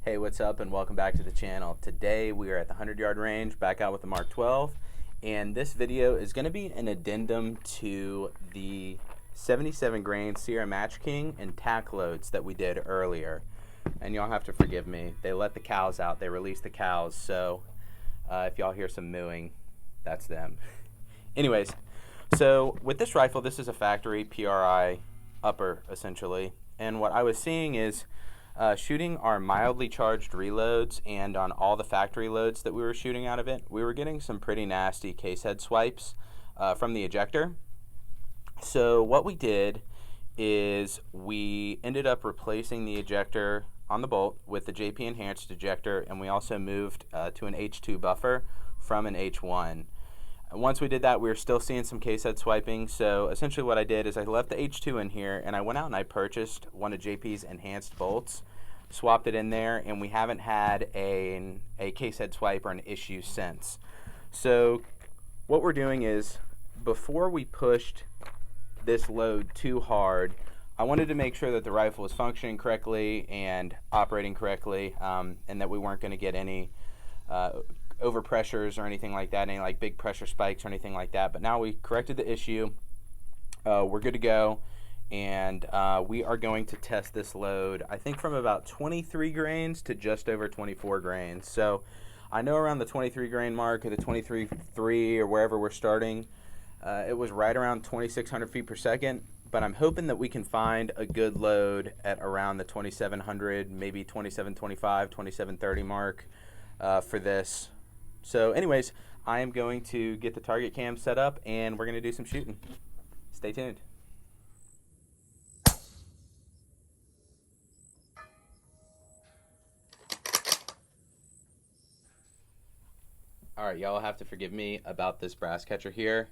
Hey, what's up, and welcome back to the channel. Today we are at the 100-yard range, back out with the Mark 12, and this video is going to be an addendum to the 77 grain Sierra Match King and Tac loads that we did earlier. And y'all have to forgive me. They let the cows out. They released the cows, so if y'all hear some mooing, that's them. Anyways, so with this rifle, this is a factory PRI upper, essentially. And what I was seeing is shooting our mildly charged reloads, and on all the factory loads that we were shooting out of it, we were getting some pretty nasty case head swipes from the ejector. So what we did is we ended up replacing the ejector on the bolt with the JP enhanced ejector, and we also moved to an H2 buffer from an H1. Once we did that, we were still seeing some case head swiping, so essentially what I did is I left the H2 in here, and I went out and I purchased one of JP's enhanced bolts, swapped it in there, and we haven't had a case head swipe or an issue since. So what we're doing is, before we pushed this load too hard, I wanted to make sure that the rifle was functioning correctly and operating correctly, and that we weren't going to get any overpressures or anything like that, any like big pressure spikes or anything like that. But now we corrected the issue. We're good to go, and we are going to test this load, I think, from about 23 grains to just over 24 grains. So I know around the 23 grain mark, or the 23.3, or wherever we're starting, it was right around 2,600 feet per second. But I'm hoping that we can find a good load at around the 2,700, maybe 2,725, 2,730 mark for this. So anyways, I am going to get the target cam set up, and we're going to do some shooting. Stay tuned. Alright, y'all have to forgive me about this brass catcher here.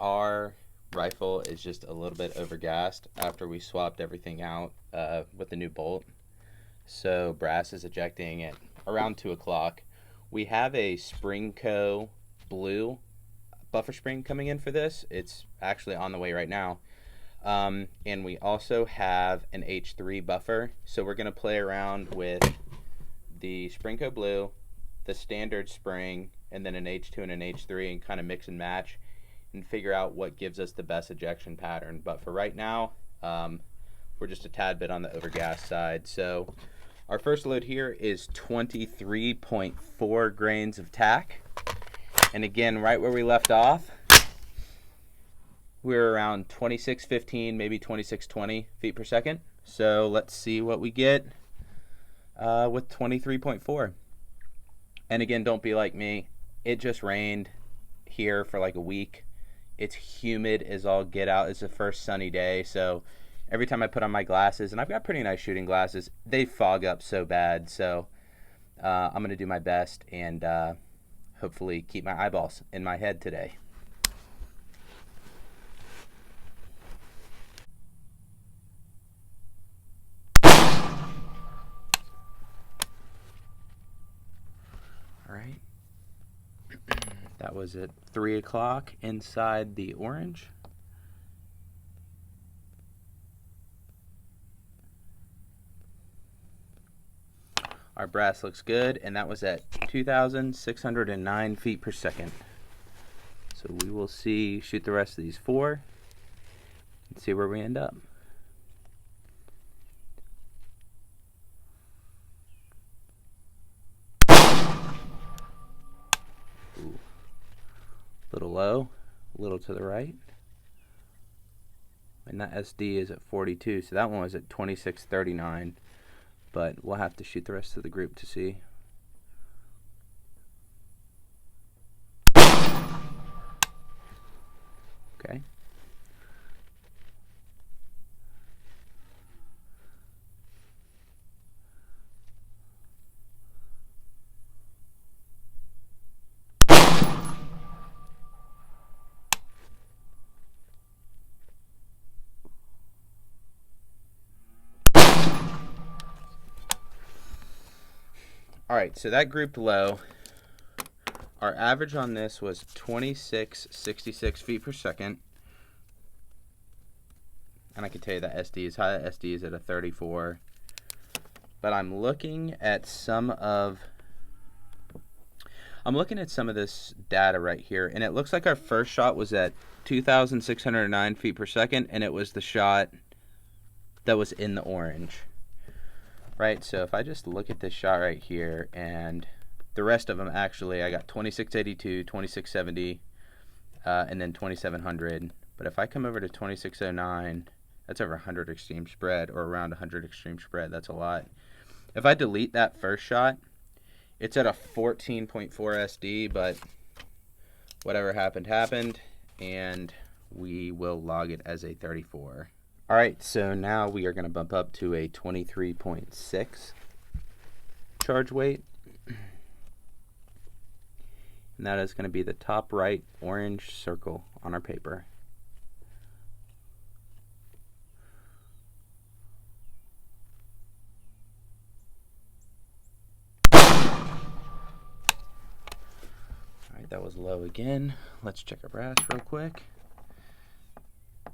Our rifle is just a little bit overgassed after we swapped everything out with the new bolt. So brass is ejecting at around 2 o'clock. We have a Springco blue buffer spring coming in for this. It's actually on the way right now. And we also have an H3 buffer. So we're going to play around with the Springco blue, the standard spring, and then an H2 and an H3, and kind of mix and match and figure out what gives us the best ejection pattern. But for right now, we're just a tad bit on the overgas side. So our first load here is 23.4 grains of tac. And again, right where we left off, we're around 2615, maybe 2620 feet per second. So let's see what we get with 23.4. And again, don't be like me. It just rained here for like a week. It's humid as all get out. It's the first sunny day, so every time I put on my glasses, and I've got pretty nice shooting glasses, they fog up so bad. So I'm going to do my best and hopefully keep my eyeballs in my head today. All right. That was at 3 o'clock inside the orange. Our brass looks good, and that was at 2,609 feet per second. So we will shoot the rest of these 4 and see where we end up. Ooh. Little low, a little to the right. And that SD is at 42, so that one was at 2639. But we'll have to shoot the rest of the group to see. Okay. Alright, so that grouped low. Our average on this was 2666 feet per second. And I can tell you that SD is high. SD is at a 34. but I'm looking at some of this data right here, and it looks like our first shot was at 2,609 feet per second, and it was the shot that was in the orange, right? So if I just look at this shot right here, and the rest of them, actually, I got 2682, 2670, and then 2700. But if I come over to 2609, that's over 100 extreme spread, or around 100 extreme spread. That's a lot. If I delete that first shot, it's at a 14.4 SD, but whatever happened, happened, and we will log it as a 34. All right, so now we are going to bump up to a 23.6 charge weight. And that is going to be the top right orange circle on our paper. That was low again. Let's check our brass real quick. All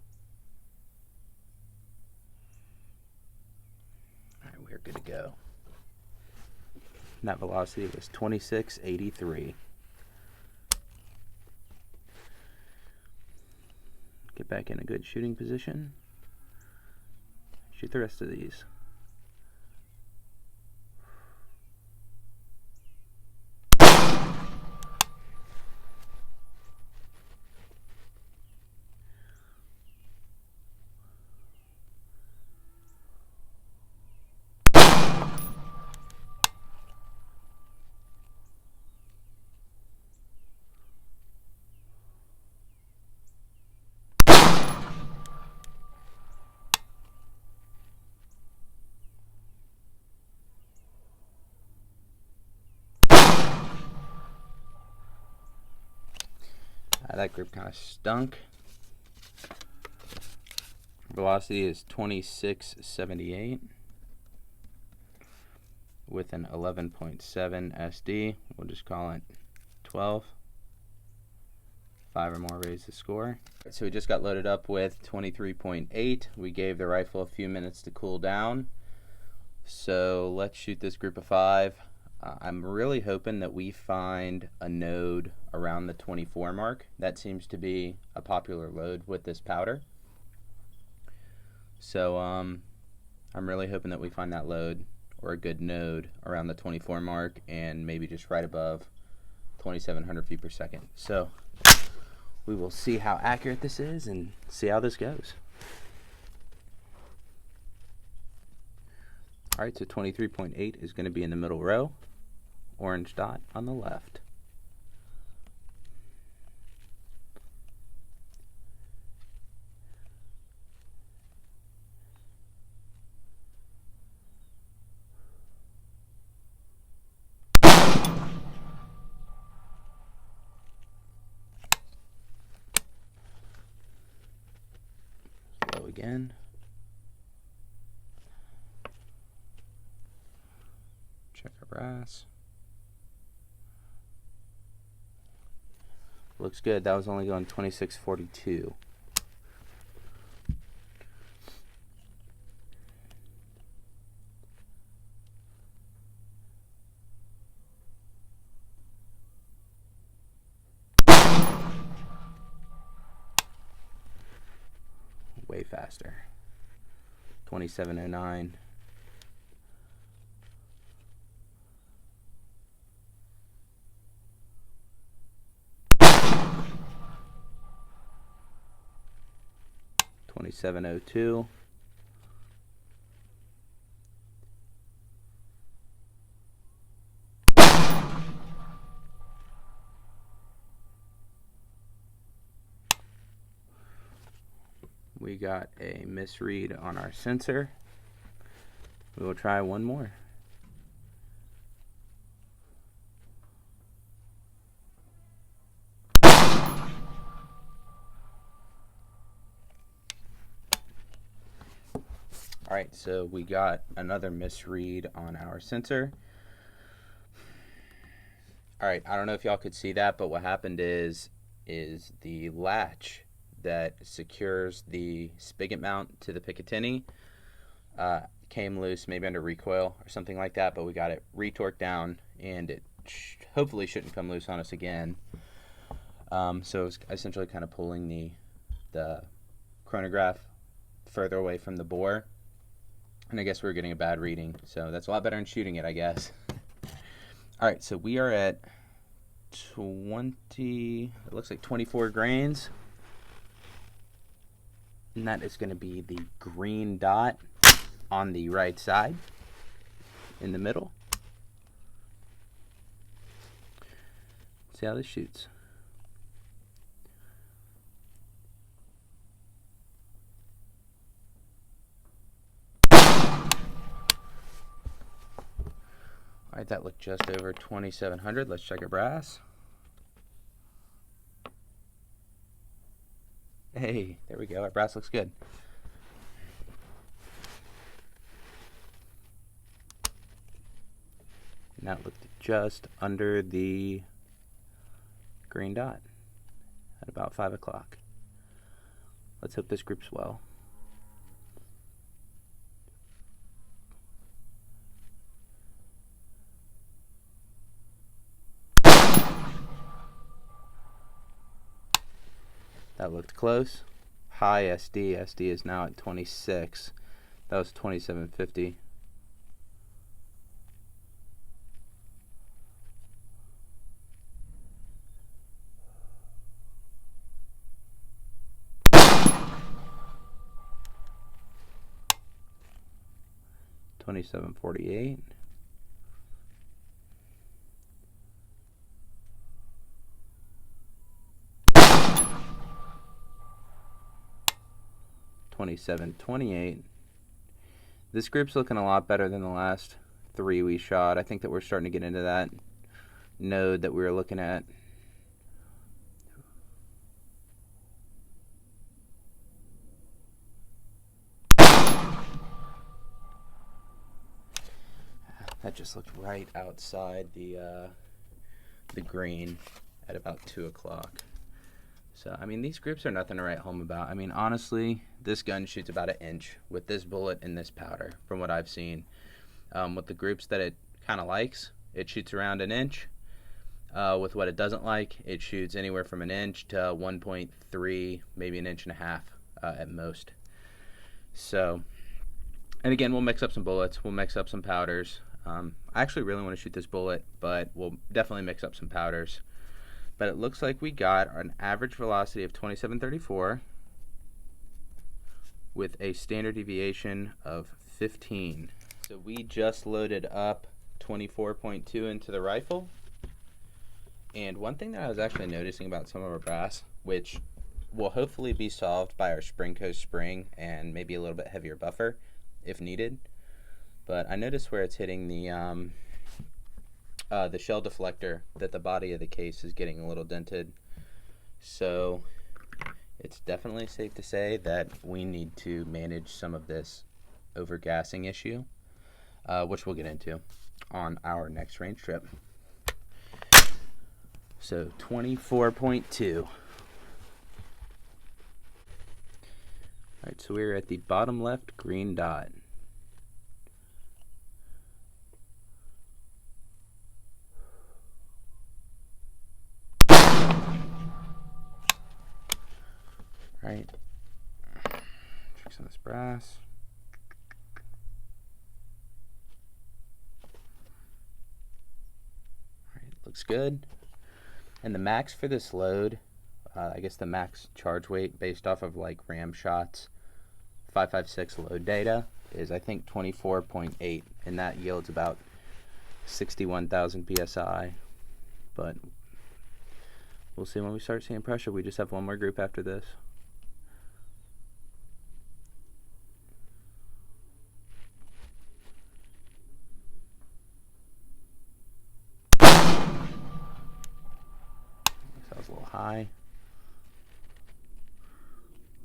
right, we're good to go. And that velocity was 2683. Get back in a good shooting position. Shoot the rest of these. That group kind of stunk. Velocity is 2678 with an 11.7 SD. We'll just call it 12. 5 or more raise the score. So we just got loaded up with 23.8. We gave the rifle a few minutes to cool down. So let's shoot this group of 5. I'm really hoping that we find a node around the 24 mark. That seems to be a popular load with this powder. So I'm really hoping that we find that load or a good node around the 24 mark and maybe just right above 2,700 feet per second. So we will see how accurate this is and see how this goes. All right, so 23.8 is going to be in the middle row. Orange dot on the left. Low again. Check our brass. Looks good. That was only going 2642. Way faster. 2709. $27.02. We got a misread on our sensor. We will try one more. Alright, so we got another misread on our sensor. Alright, I don't know if y'all could see that, but what happened is the latch that secures the spigot mount to the Picatinny came loose, maybe under recoil or something like that, but we got it retorqued down, and it hopefully shouldn't come loose on us again. So it was essentially kind of pulling the chronograph further away from the bore, and I guess we were getting a bad reading, so that's a lot better than shooting it, I guess. All right, so we are at 20, it looks like 24 grains, and that is going to be the green dot on the right side in the middle. See how this shoots. All right, that looked just over 2,700. Let's check our brass. Hey, there we go. Our brass looks good. And that looked just under the green dot at about 5 o'clock. Let's hope this groups well. That looked close. High SD. SD is now at 26. That was 2750. $27.48. $27.28. This group's looking a lot better than the last 3 we shot. I think that we're starting to get into that node that we were looking at. That just looked right outside the green at about 2 o'clock. So, I mean, these groups are nothing to write home about. I mean, honestly, this gun shoots about 1 inch with this bullet and this powder, from what I've seen. With the groups that it kind of likes, it shoots around 1 inch. With what it doesn't like, it shoots anywhere from 1 inch to 1.3, maybe 1.5 inches at most. So, and again, we'll mix up some bullets, we'll mix up some powders. I actually really want to shoot this bullet, but we'll definitely mix up some powders. But it looks like we got an average velocity of 2734 with a standard deviation of 15. So we just loaded up 24.2 into the rifle. And one thing that I was actually noticing about some of our brass, which will hopefully be solved by our Spring Coast spring and maybe a little bit heavier buffer if needed. But I noticed where it's hitting the shell deflector that the body of the case is getting a little dented. So it's definitely safe to say that we need to manage some of this overgassing issue, which we'll get into on our next range trip. So 24.2. Alright, so we're at the bottom left green dot. Right, fix on this brass. Alright, looks good. And the max for this load, I guess the max charge weight based off of like RAM shots 556 load data is I think 24.8, and that yields about 61,000 psi. But we'll see when we start seeing pressure. We just have one more group after this. That was a little high.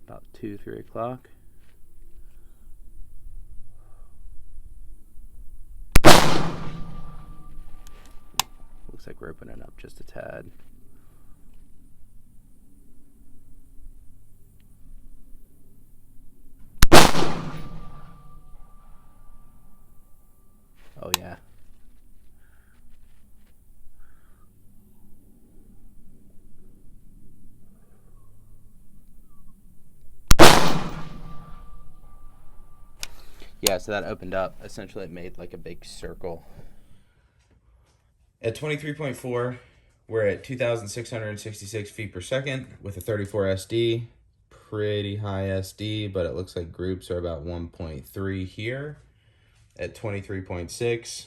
About 2-3 o'clock. Looks like we're opening up just a tad. Yeah, so that opened up. Essentially, it made like a big circle. At 23.4, we're at 2,666 feet per second with a 34 SD. Pretty high SD, but it looks like groups are about 1.3 here. At 23.6,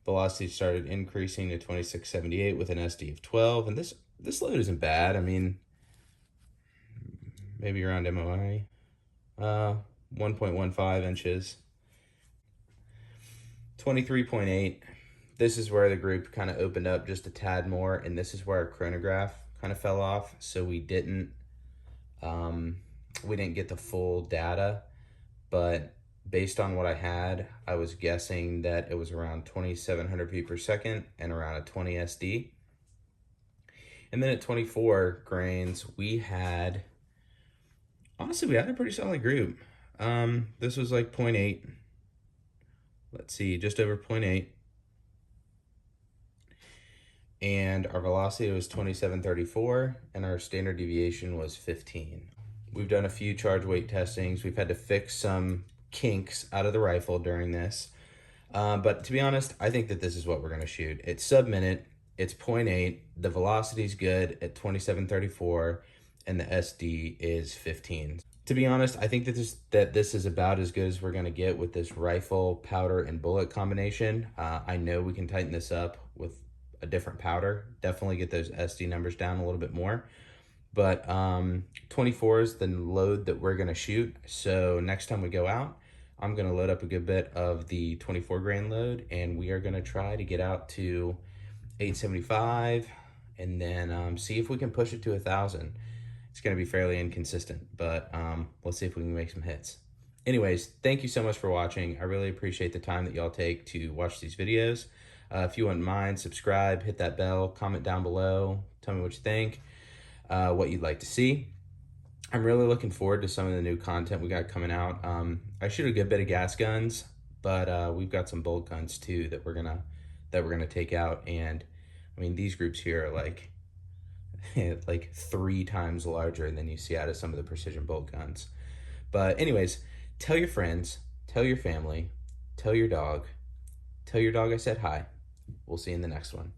velocity started increasing to 2678 with an SD of 12. And this load isn't bad. I mean, maybe around MOI. 1.15 inches. 23.8. This is where the group kind of opened up just a tad more, and this is where our chronograph kind of fell off. So we didn't get the full data, but based on what I had, I was guessing that it was around 2,700 feet per second and around a 20 SD. And then at 24 grains, honestly, we had a pretty solid group. This was like 0.8. Let's see, just over 0.8. And our velocity was 2734, and our standard deviation was 15. We've done a few charge weight testings. We've had to fix some kinks out of the rifle during this. But to be honest, I think that this is what we're going to shoot. It's sub-minute, it's 0.8, the velocity's good at 2734, and the SD is 15. To be honest, I think that this is about as good as we're going to get with this rifle, powder, and bullet combination. I know we can tighten this up with a different powder. Definitely get those SD numbers down a little bit more. But 24 is the load that we're going to shoot. So next time we go out, I'm going to load up a good bit of the 24 grain load, and we are going to try to get out to 875 and then see if we can push it to 1,000. It's going to be fairly inconsistent, but let's see if we can make some hits. Anyways, thank you so much for watching. I really appreciate the time that y'all take to watch these videos. If you wouldn't mind, subscribe, hit that bell, comment down below, tell me what you think, what you'd like to see. I'm really looking forward to some of the new content we got coming out. I shoot a good bit of gas guns, but we've got some bolt guns too that we're gonna take out. And I mean, these groups here are like 3 times larger than you see out of some of the precision bolt guns. But anyways, tell your friends, tell your family, tell your dog I said hi. We'll see you in the next one.